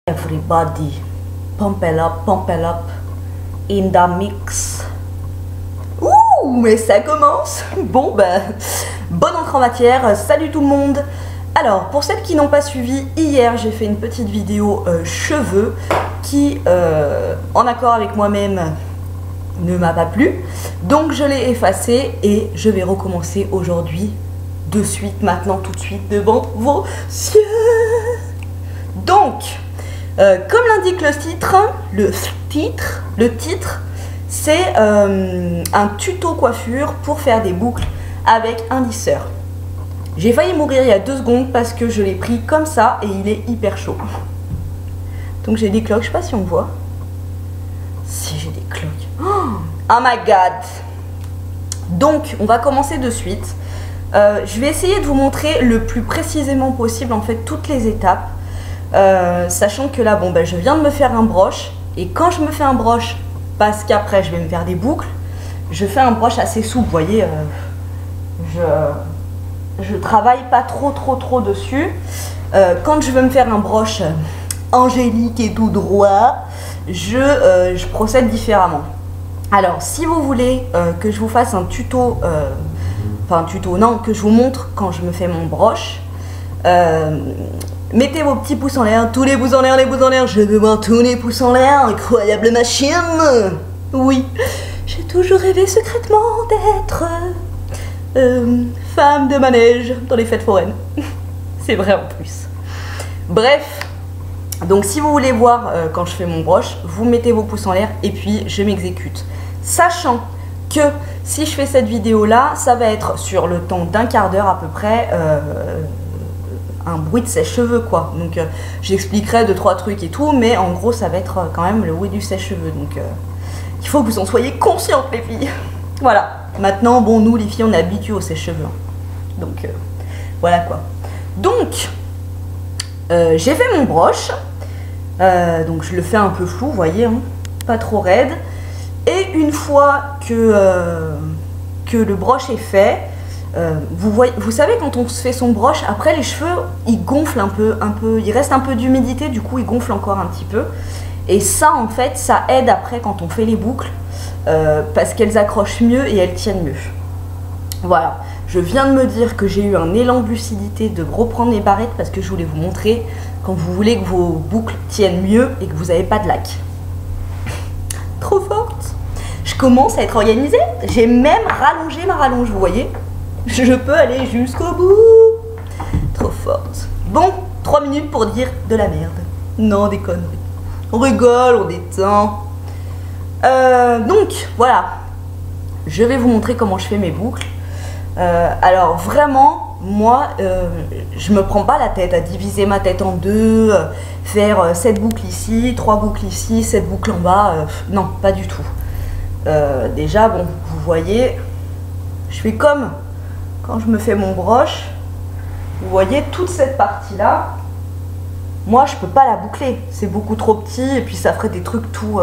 Everybody, pump it up, in the mix. Ouh, mais ça commence. Bon, ben, bonne entrée en matière. Salut tout le monde. Alors, pour celles qui n'ont pas suivi, hier, j'ai fait une petite vidéo cheveux qui, en accord avec moi-même, ne m'a pas plu. Donc, je l'ai effacée et je vais recommencer aujourd'hui, de suite, maintenant, tout de suite, devant vos yeux. Donc, comme l'indique le titre, c'est un tuto coiffure pour faire des boucles avec un lisseur. J'ai failli mourir il y a 2 secondes parce que je l'ai pris comme ça et il est hyper chaud. Donc j'ai des cloques, je sais pas si on voit. Si j'ai des cloques. Oh my god. Donc on va commencer de suite. Je vais essayer de vous montrer le plus précisément possible en fait toutes les étapes. Sachant que là, bon, ben, je viens de me faire un broche. Et quand je me fais un broche, parce qu'après je vais me faire des boucles, je fais un broche assez souple, vous voyez. Je travaille pas trop dessus. Quand je veux me faire un broche angélique et tout droit, je procède différemment. Alors, si vous voulez que je vous fasse un tuto, que je vous montre quand je me fais mon broche, mettez vos petits pouces en l'air, tous les pouces en l'air, je veux voir tous les pouces en l'air, incroyable machine. Oui, j'ai toujours rêvé secrètement d'être femme de manège dans les fêtes foraines. C'est vrai en plus. Bref, donc si vous voulez voir quand je fais mon broche, vous mettez vos pouces en l'air et puis je m'exécute. Sachant que si je fais cette vidéo là, ça va être sur le temps d'un quart d'heure à peu près, un bruit de sèche-cheveux quoi. Donc j'expliquerai 2-3 trucs et tout, mais en gros ça va être quand même le bruit du sèche-cheveux. Donc il faut que vous en soyez conscientes les filles. Voilà. Maintenant, bon, nous les filles on est habitués au sèche-cheveux. Donc voilà quoi. Donc j'ai fait mon broche. Donc je le fais un peu flou, vous voyez, hein, pas trop raide. Et une fois que le broche est fait, vous savez quand on se fait son broche, après les cheveux ils gonflent un peu, il reste un peu d'humidité, du coup ils gonflent encore un petit peu. Et ça en fait, ça aide après quand on fait les boucles, parce qu'elles accrochent mieux et elles tiennent mieux. Voilà, je viens de me dire que j'ai eu un élan de lucidité de reprendre les barrettes parce que je voulais vous montrer quand vous voulez que vos boucles tiennent mieux et que vous n'avez pas de lac. Trop forte. Je commence à être organisée, j'ai même rallongé ma rallonge, vous voyez. Je peux aller jusqu'au bout. Trop forte. Bon, 3 minutes pour dire de la merde. Non, des conneries. On rigole, on détend. Donc, voilà. Je vais vous montrer comment je fais mes boucles. Alors, vraiment, moi, je me prends pas la tête à diviser ma tête en deux, faire 7 boucles ici, 3 boucles ici, 7 boucles en bas. Non, pas du tout. Déjà, bon, vous voyez, je fais comme quand je me fais mon broche. Vous voyez toute cette partie là, moi je peux pas la boucler, c'est beaucoup trop petit et puis ça ferait des trucs tout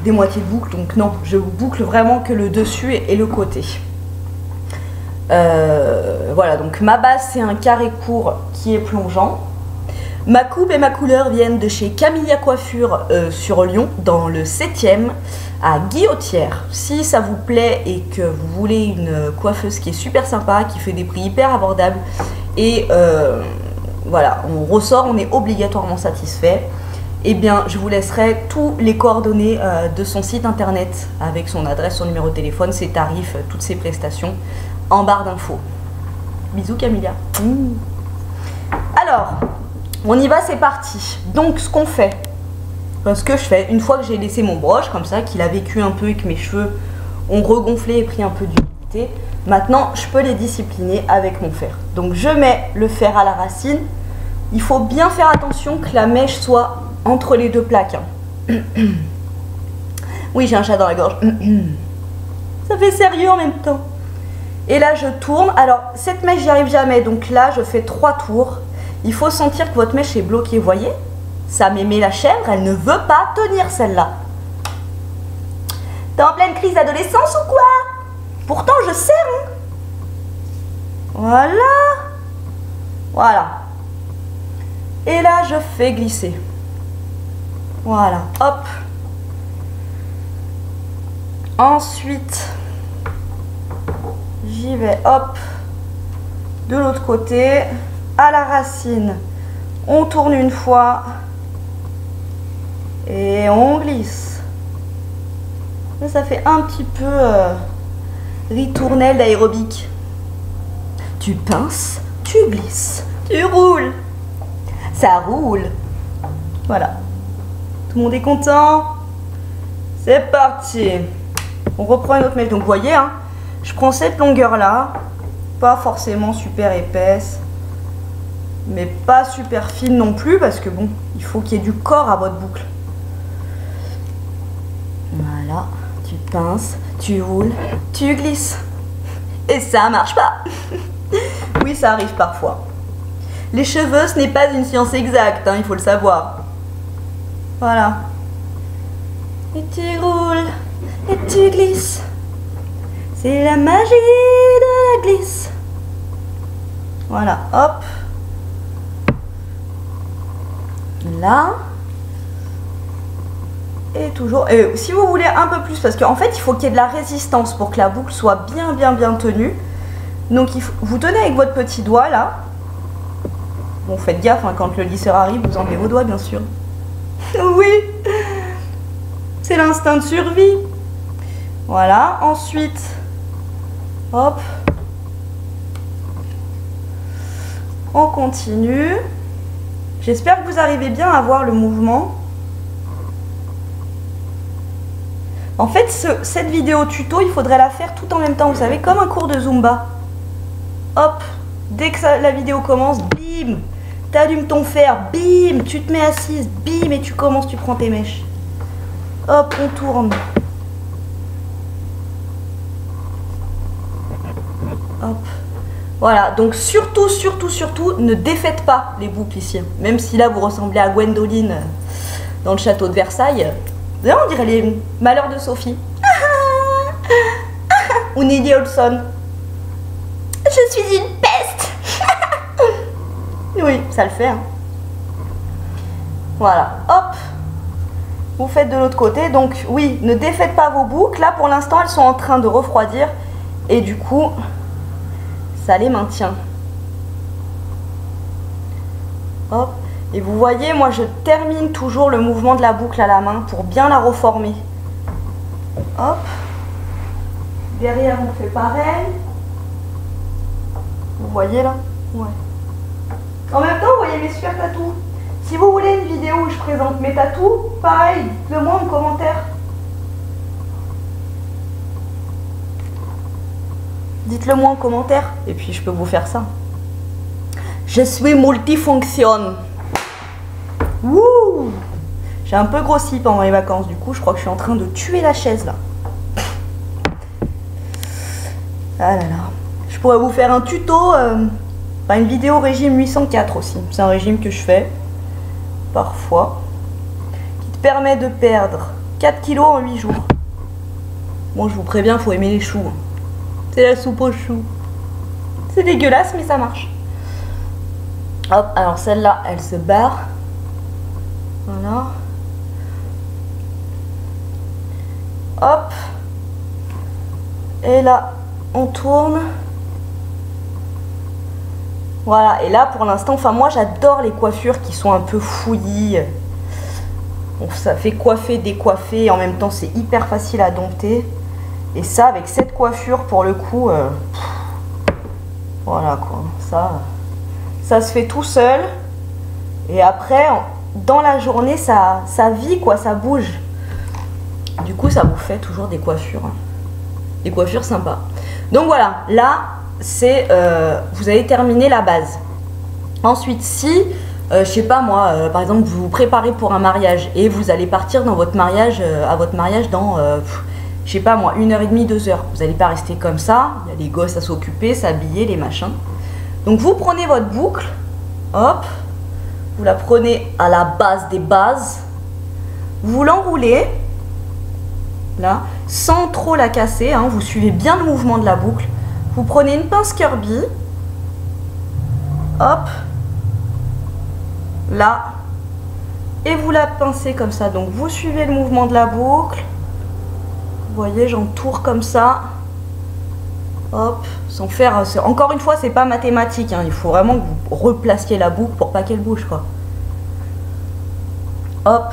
des moitiés de boucle, donc non, je boucle vraiment que le dessus et le côté. Voilà, donc ma base c'est un carré court qui est plongeant. Ma coupe et ma couleur viennent de chez Camilla Coiffure sur Lyon, dans le 7e, à Guillotière. Si ça vous plaît et que vous voulez une coiffeuse qui est super sympa, qui fait des prix hyper abordables, et voilà, on ressort, on est obligatoirement satisfait, eh bien je vous laisserai tous les coordonnées de son site internet, avec son adresse, son numéro de téléphone, ses tarifs, toutes ses prestations, en barre d'infos. Bisous Camilla. Alors, on y va, c'est parti. Donc ce qu'on fait, ce que je fais, une fois que j'ai laissé mon broche comme ça, qu'il a vécu un peu et que mes cheveux ont regonflé et pris un peu d'humidité, maintenant je peux les discipliner avec mon fer. Donc je mets le fer à la racine. Il faut bien faire attention que la mèche soit entre les 2 plaques. Hein. Oui, j'ai un chat dans la gorge. Ça fait sérieux en même temps. Et là je tourne. Alors cette mèche j'y arrive jamais, donc là je fais 3 tours. Il faut sentir que votre mèche est bloquée, vous voyez? Ça m'émet la chèvre, elle ne veut pas tenir celle-là. T'es en pleine crise d'adolescence ou quoi? Pourtant je sais, hein. Voilà. Voilà. Et là, je fais glisser. Voilà, hop. Ensuite, j'y vais, hop, de l'autre côté, à la racine. On tourne une fois et on glisse. Là, ça fait un petit peu ritournelle d'aérobic. Tu pinces, tu glisses, tu roules. Ça roule. Voilà. Tout le monde est content. C'est parti. On reprend une autre mèche. Donc vous voyez, hein, je prends cette longueur là, pas forcément super épaisse, mais pas super fine non plus, parce que bon, il faut qu'il y ait du corps à votre boucle. Voilà, tu pinces, tu roules, tu glisses. Et ça marche pas. Oui, ça arrive parfois. Les cheveux, ce n'est pas une science exacte, hein, il faut le savoir. Voilà. Et tu roules, et tu glisses. C'est la magie de la glisse. Voilà, hop. Là. Et toujours. Et si vous voulez un peu plus, parce qu'en fait, il faut qu'il y ait de la résistance pour que la boucle soit bien tenue. Donc, vous tenez avec votre petit doigt, là. Bon, faites gaffe, hein, quand le lisseur arrive, vous enlevez vos doigts, bien sûr. Oui, c'est l'instinct de survie. Voilà, ensuite, hop, on continue. J'espère que vous arrivez bien à voir le mouvement. En fait, cette vidéo tuto, il faudrait la faire tout en même temps, vous savez, comme un cours de Zumba. Hop, dès que la vidéo commence, bim, t'allumes ton fer, bim, tu te mets assise, bim, et tu commences, tu prends tes mèches. Hop, on tourne. Hop. Voilà, donc surtout, ne défaites pas les boucles ici. Même si là, vous ressemblez à Gwendoline dans le château de Versailles. Là, on dirait les malheurs de Sophie. Ou Nelly Olson. Je suis une peste. Oui, ça le fait. Hein. Voilà, hop. Vous faites de l'autre côté. Donc oui, ne défaites pas vos boucles. Là, pour l'instant, elles sont en train de refroidir. Et du coup, ça les maintient. Hop. Et vous voyez, moi, je termine toujours le mouvement de la boucle à la main pour bien la reformer. Hop. Derrière, on fait pareil. Vous voyez là? Ouais. En même temps, vous voyez mes super tatous. Si vous voulez une vidéo où je présente mes tatous, pareil, dites-le moi en commentaire. Dites-le moi en commentaire, et puis je peux vous faire ça. Je suis multifonction. Wouh! J'ai un peu grossi pendant les vacances, du coup, je crois que je suis en train de tuer la chaise là. Ah là là. Je pourrais vous faire un tuto, enfin une vidéo régime 804 aussi. C'est un régime que je fais parfois, qui te permet de perdre 4 kilos en 8 jours. Bon, je vous préviens, il faut aimer les choux. C'est la soupe aux choux. C'est dégueulasse, mais ça marche. Hop, alors celle-là, elle se barre. Voilà. Hop. Et là, on tourne. Voilà, et là pour l'instant, enfin moi j'adore les coiffures qui sont un peu fouillis. Bon, ça fait coiffer, décoiffer, et en même temps c'est hyper facile à dompter. Et ça, avec cette coiffure, pour le coup, voilà quoi, ça se fait tout seul. Et après, dans la journée, ça vit quoi, ça bouge. Du coup, ça vous fait toujours des coiffures sympas. Donc voilà, là, c'est vous avez terminé la base. Ensuite, si je sais pas moi, par exemple vous vous préparez pour un mariage et vous allez partir dans votre mariage à votre mariage dans je sais pas moi 1h30, 2h, vous n'allez pas rester comme ça, il y a les gosses à s'occuper, s'habiller, les machins. Donc vous prenez votre boucle, hop, vous la prenez à la base des bases, vous l'enroulez là sans trop la casser, hein, vous suivez bien le mouvement de la boucle. Vous prenez une pince Kirby, hop, là, et vous la pincez comme ça. Donc vous suivez le mouvement de la boucle. Vous voyez, j'entoure comme ça. Hop, sans faire... Encore une fois, c'est pas mathématique, hein. Il faut vraiment que vous replaciez la boucle pour pas qu'elle bouge, quoi. Hop,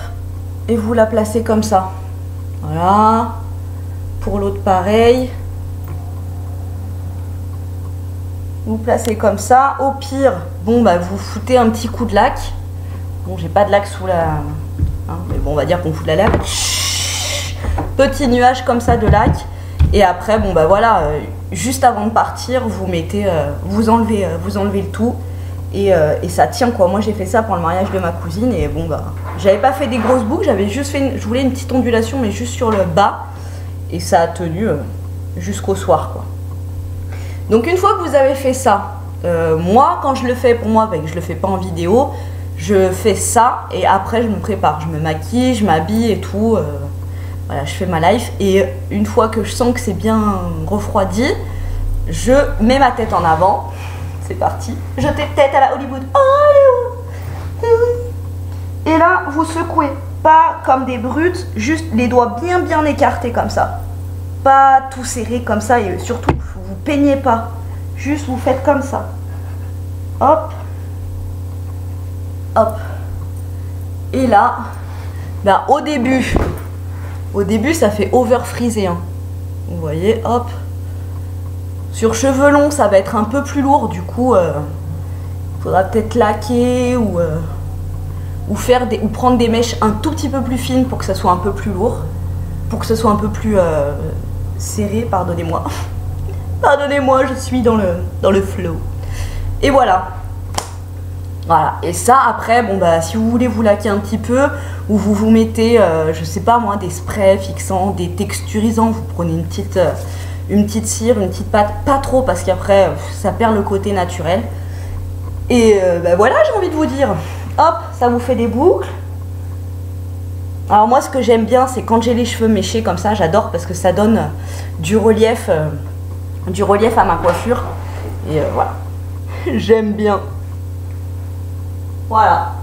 et vous la placez comme ça. Voilà. Pour l'autre, pareil. Vous placez comme ça. Au pire, bon, bah, vous foutez un petit coup de lac. Bon, j'ai pas de lac sous la... Hein, mais bon, on va dire qu'on fout de la lac. Petit nuage comme ça de lac. Et après, bon, bah voilà, juste avant de partir, vous mettez... vous enlevez le tout. Et ça tient, quoi. Moi, j'ai fait ça pour le mariage de ma cousine. Et bon, bah... J'avais pas fait des grosses boucles. J'avais juste fait... Je voulais une petite ondulation, mais juste sur le bas. Et ça a tenu jusqu'au soir, quoi. Donc une fois que vous avez fait ça, moi quand je le fais pour moi, je le fais pas en vidéo, je fais ça et après je me prépare, je me maquille, je m'habille et tout, voilà, je fais ma life et une fois que je sens que c'est bien refroidi, je mets ma tête en avant, c'est parti, je tête à la Hollywood, oh, et là vous secouez, pas comme des brutes, juste les doigts bien écartés comme ça, pas tout serré comme ça et surtout vous peignez pas, juste vous faites comme ça, hop, hop, et là, ben, au début ça fait over frisé, hein. Vous voyez, hop, sur cheveux longs ça va être un peu plus lourd, du coup, faudra peut-être laquer ou prendre des mèches un tout petit peu plus fines pour que ça soit un peu plus lourd, pour que ce soit un peu plus serré, pardonnez-moi. Pardonnez-moi, je suis dans le flow. Et voilà. Voilà. Et ça, après, bon bah, si vous voulez vous laquer un petit peu, ou vous mettez, je sais pas moi, des sprays fixants, des texturisants, vous prenez une petite cire, une petite pâte, pas trop, parce qu'après, ça perd le côté naturel. Et bah voilà, j'ai envie de vous dire. Hop, ça vous fait des boucles. Alors moi, ce que j'aime bien, c'est quand j'ai les cheveux méchés comme ça, j'adore parce que ça donne du relief à ma coiffure. Et voilà, j'aime bien. Voilà,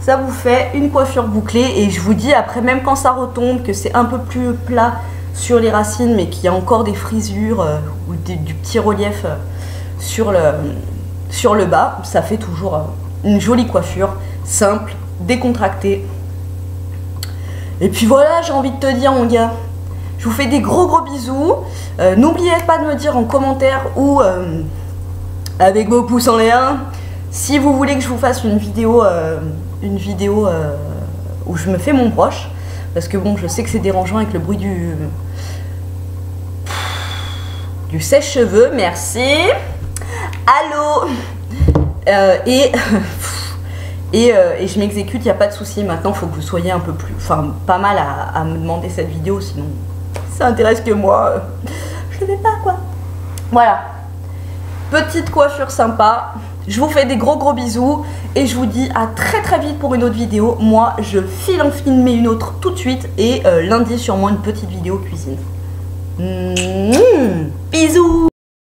ça vous fait une coiffure bouclée. Et je vous dis, après, même quand ça retombe, que c'est un peu plus plat sur les racines, mais qu'il y a encore des frisures ou du petit relief sur le bas, ça fait toujours une jolie coiffure, simple, décontractée. Et puis voilà, j'ai envie de te dire, mon gars, je vous fais des gros bisous. N'oubliez pas de me dire en commentaire ou avec vos pouces en l'air si vous voulez que je vous fasse une vidéo où je me fais mon broche. Parce que bon, je sais que c'est dérangeant avec le bruit du sèche-cheveux. Merci. Allô. Et je m'exécute, il n'y a pas de souci. Maintenant, il faut que vous soyez un peu plus... Enfin, pas mal à me demander cette vidéo, sinon ça intéresse que moi. Je ne le fais pas, quoi. Voilà. Petite coiffure sympa. Je vous fais des gros bisous. Et je vous dis à très vite pour une autre vidéo. Moi, je file en filmer une autre tout de suite. Et lundi, sûrement une petite vidéo cuisine. Bisous.